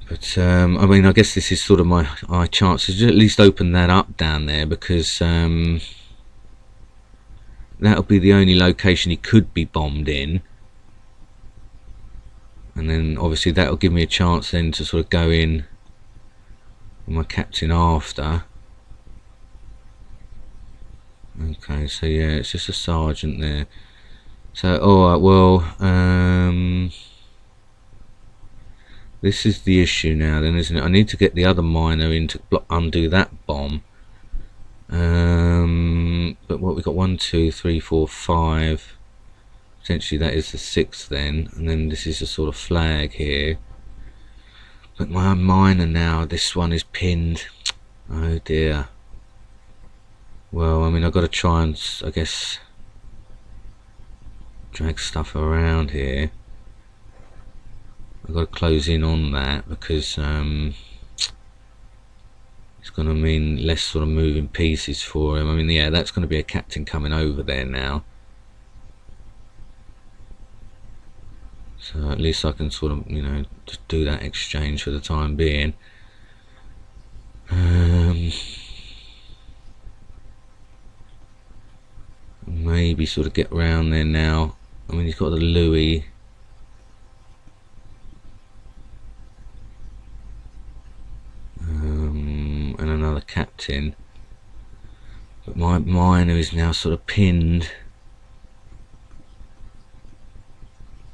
But I mean, I guess this is sort of my chance to at least open that up down there, because that'll be the only location he could be bombed in. And then obviously that'll give me a chance then to sort of go in with my captain after. Okay, so yeah, it's just a sergeant there. So alright, well, this is the issue now then, isn't it? I need to get the other miner in to undo that bomb. But what we got, 1, 2, 3, 4, 5. Potentially that is the 6th then, and then this is a sort of flag here. But my miner now, this one is pinned. Oh dear. Well, I mean, I've got to try and, I guess, drag stuff around here. I've got to close in on that, because it's going to mean less sort of moving pieces for him. I mean, yeah, that's going to be a captain coming over there now. So at least I can sort of, you know, just do that exchange for the time being. Maybe sort of get round there now. I mean, he's got the Louis. And another captain. But my miner is now sort of pinned,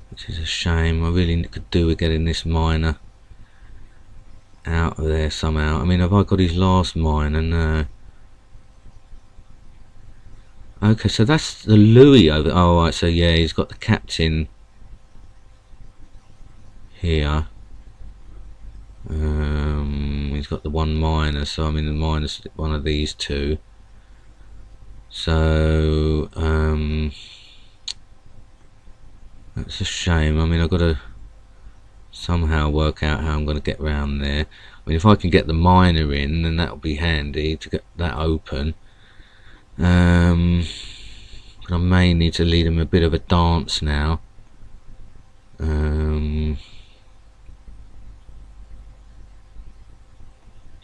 which is a shame. I really could do with getting this miner out of there somehow. I mean, have I got his last miner? No. Okay, so that's the Louis over. Oh, right, so yeah, he's got the captain here. He's got the one miner, so I mean the miner's one of these two. So that's a shame. I mean, I've got to somehow work out how I'm going to get round there. I mean, if I can get the miner in, then that'll be handy to get that open. But I may need to lead him a bit of a dance now.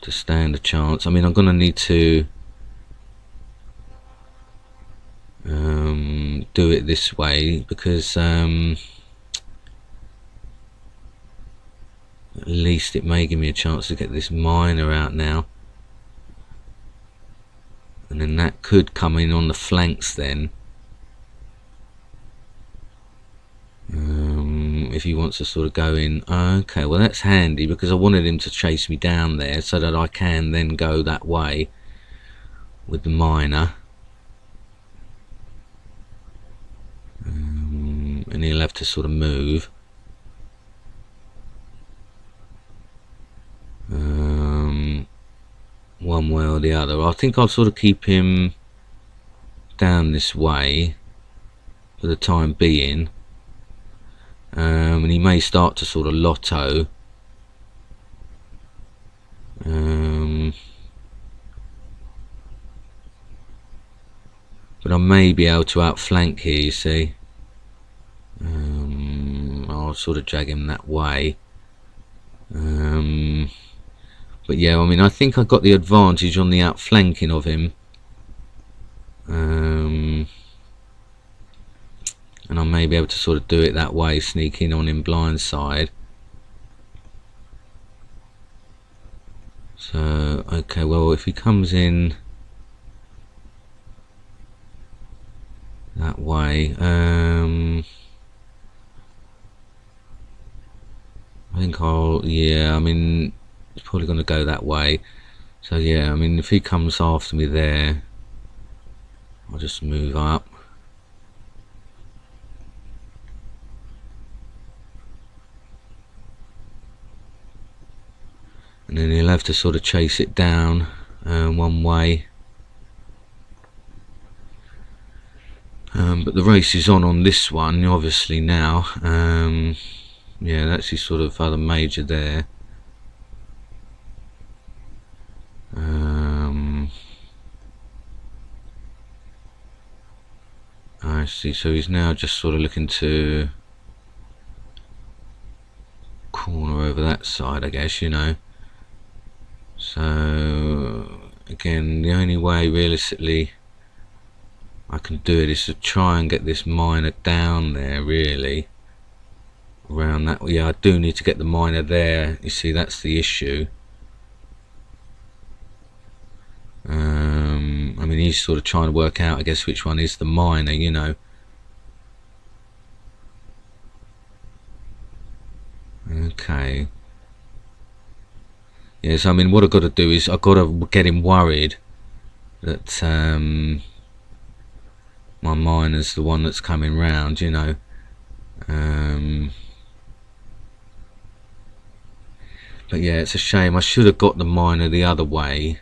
To stand a chance. I mean, I'm going to need to do it this way, because at least it may give me a chance to get this miner out now, and then that could come in on the flanks then, if he wants to sort of go in. Okay, well that's handy, because I wanted him to chase me down there so that I can then go that way with the miner. And he'll have to sort of move. One way or the other. I think I'll sort of keep him down this way for the time being. and he may start to sort of lotto. But I may be able to outflank here, you see. I'll sort of drag him that way. But yeah, I mean, I think I got the advantage on the outflanking of him. And I may be able to sort of do it that way, sneak in on him blindside. So, okay, well, if he comes in that way, I think yeah, I mean, it's probably going to go that way. So yeah, I mean, if he comes after me there, I'll just move up. And then he'll have to sort of chase it down one way. But the race is on this one, obviously, now. Yeah, that's his sort of other major there. I see, so he's now just sort of looking to corner over that side, I guess, you know. So, again, the only way realistically I can do it is to try and get this miner down there, really. Around that, yeah, I do need to get the miner there, you see, that's the issue. I mean, he's sort of trying to work out, I guess, which one is the miner, you know. Okay. Yes, I mean, what I've got to do is I've got to get him worried that my miner's the one that's coming round, you know. But yeah, it's a shame. I should have got the miner the other way.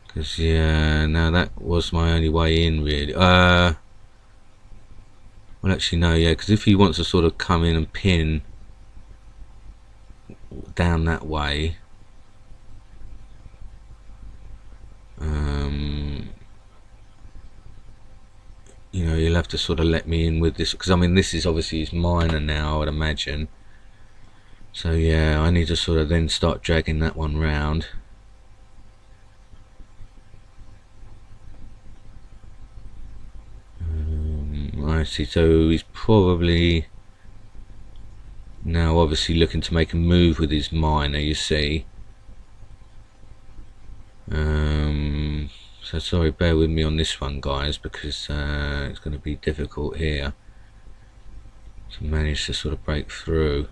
Because, yeah, no, that was my only way in, really. Well, actually, no, yeah, because if he wants to sort of come in and pin down that way, you know, he'll have to sort of let me in with this, because I mean, this is obviously his miner now, I would imagine. So yeah, I need to sort of then start dragging that one round. I see, so he's probably now obviously looking to make a move with his miner, you see. So sorry, bear with me on this one, guys, because it's going to be difficult here to manage to sort of break through.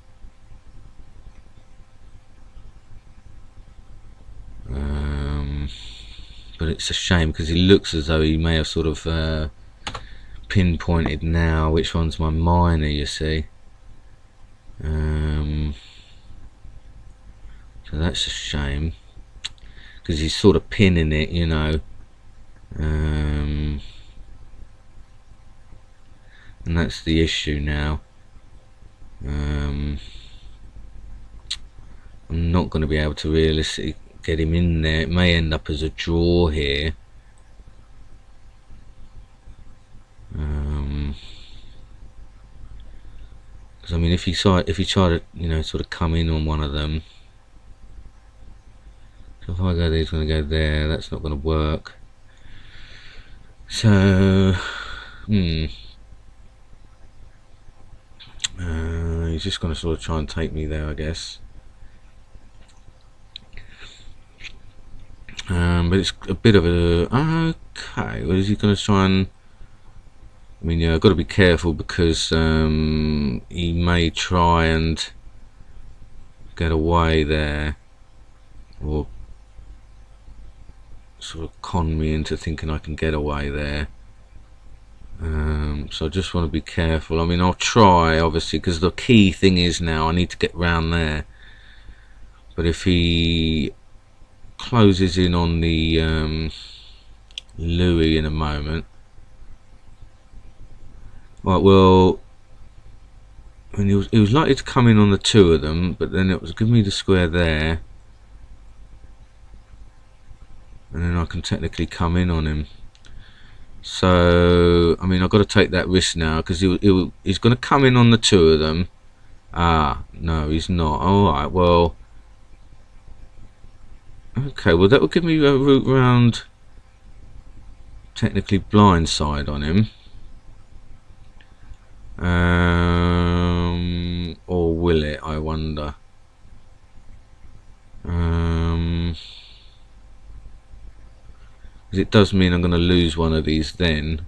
But it's a shame because he looks as though he may have sort of pinpointed now which one's my miner, you see. So that's a shame because he's sort of pinning it, you know. And that's the issue now. I'm not going to be able to realistically get him in there. It may end up as a draw here. Because I mean, if you try to, you know, sort of come in on one of them. So if I go there, he's going to go there. That's not going to work. So, he's just going to sort of try and take me there, I guess. But it's a bit of a okay. Well, is he going to try and? I mean, yeah, I've got to be careful because he may try and get away there, or sort of con me into thinking I can get away there. So I just want to be careful. I mean, I'll try, obviously, because the key thing is now I need to get round there. But if he closes in on the Louis in a moment, Right, well, and he was likely to come in on the two of them, but then it was giving me the square there, and then I can technically come in on him. So I mean, I've got to take that risk now, because he's going to come in on the two of them. Ah, no, he's not. Alright, well, okay, well that will give me a route round technically blind side on him. Or will it, I wonder? Because it does mean I'm going to lose one of these then.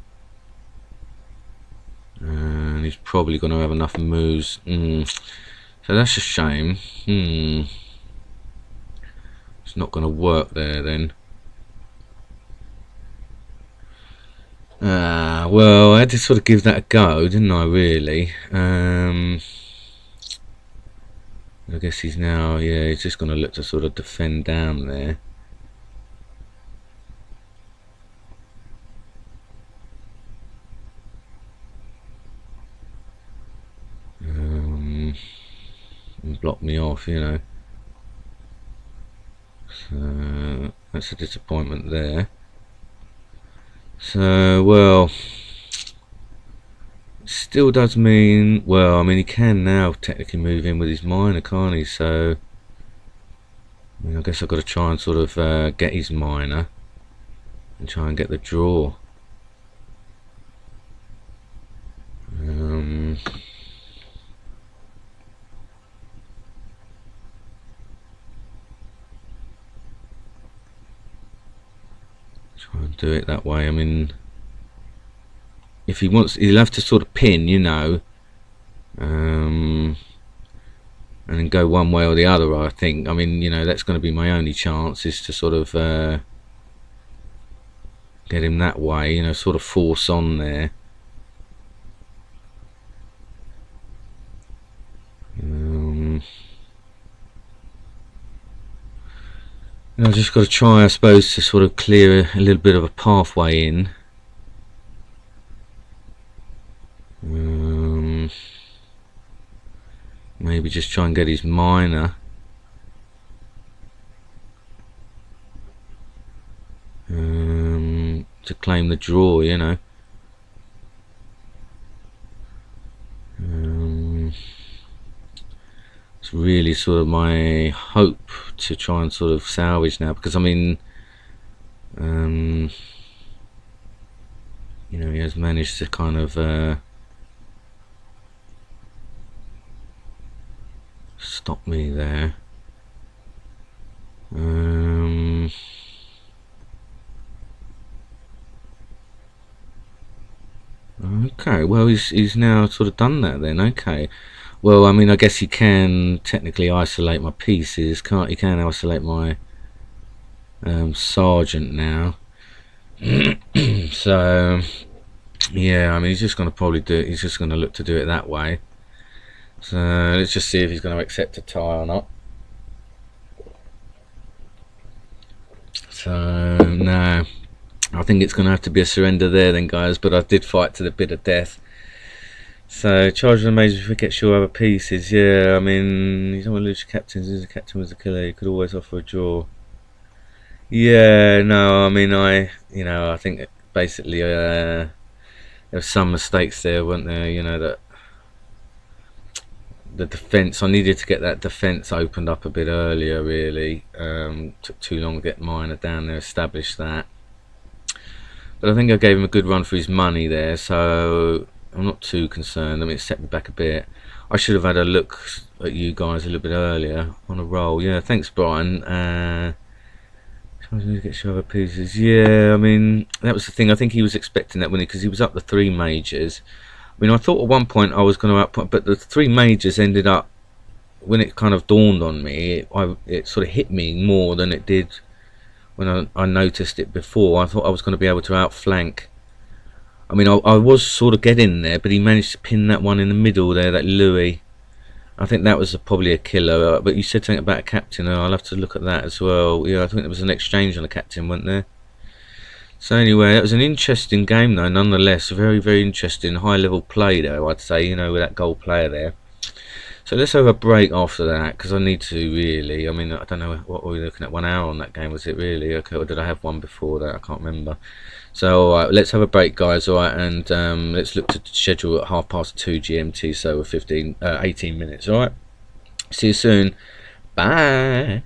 And he's probably going to have enough moves. So that's a shame. It's not going to work there then. Well, I had to sort of give that a go, didn't I, really? I guess he's now, yeah, he's just going to look to sort of defend down there. And block me off, you know. So that's a disappointment there. So, well, still does mean, well, I mean, he can now technically move in with his miner, can't he? So, I mean, I guess I've got to try and sort of get his miner and try and get the draw. Try and do it that way. I mean, if he wants, he'll have to sort of pin, you know, and then go one way or the other, I think. I mean, you know, that's going to be my only chance, is to sort of get him that way, you know, sort of force on there. I've just got to try, I suppose, to sort of clear a little bit of a pathway in. Maybe just try and get his miner. To claim the draw, you know. It's really sort of my hope to try and sort of salvage now, because I mean, you know, he has managed to kind of stop me there. Okay, well, he's now sort of done that then. Okay, well, I mean, I guess he can technically isolate my pieces, can't he? Can isolate my sergeant now. So yeah, I mean, he's just going to probably do it. He's just going to look to do it that way. So let's just see if he's going to accept a tie or not. So no, I think it's going to have to be a surrender there then, guys, but I did fight to the bitter death. So, charge the major, forget your other pieces. Yeah, I mean, you don't want to lose your captains. As a captain was a killer, you could always offer a draw. Yeah, no, I mean, you know, I think basically there were some mistakes there, weren't there? You know, that the defence, I needed to get that defence opened up a bit earlier, really. Took too long to get miner down there, establish that. But I think I gave him a good run for his money there, so I'm not too concerned. I mean, it set me back a bit. I should have had a look at you guys a little bit earlier on a roll. Yeah, thanks, Brian. Trying to get your other pieces. Yeah, I mean, that was the thing. I think he was expecting that, because he was up the 3 majors. I mean, I thought at one point I was going to outpoint, but the 3 majors ended up, when it kind of dawned on me, it sort of hit me more than it did when I noticed it before. I thought I was going to be able to outflank. I mean, I was sort of getting there, but he managed to pin that one in the middle there, that Louis. I think that was probably a killer. But you said something about a captain. I'll have to look at that as well. Yeah, I think there was an exchange on a captain, wasn't there? So anyway, that was an interesting game though, nonetheless. Very, very interesting, high level play there, I'd say, you know, with that goal player there. So let's have a break after that, because I need to really, I mean, I don't know, what were we looking at, 1 hour on that game, was it really? Okay, or did I have one before that? I can't remember. So alright, let's have a break guys, alright, and let's look to schedule at 2:30 GMT, so 18 minutes, alright? See you soon. Bye.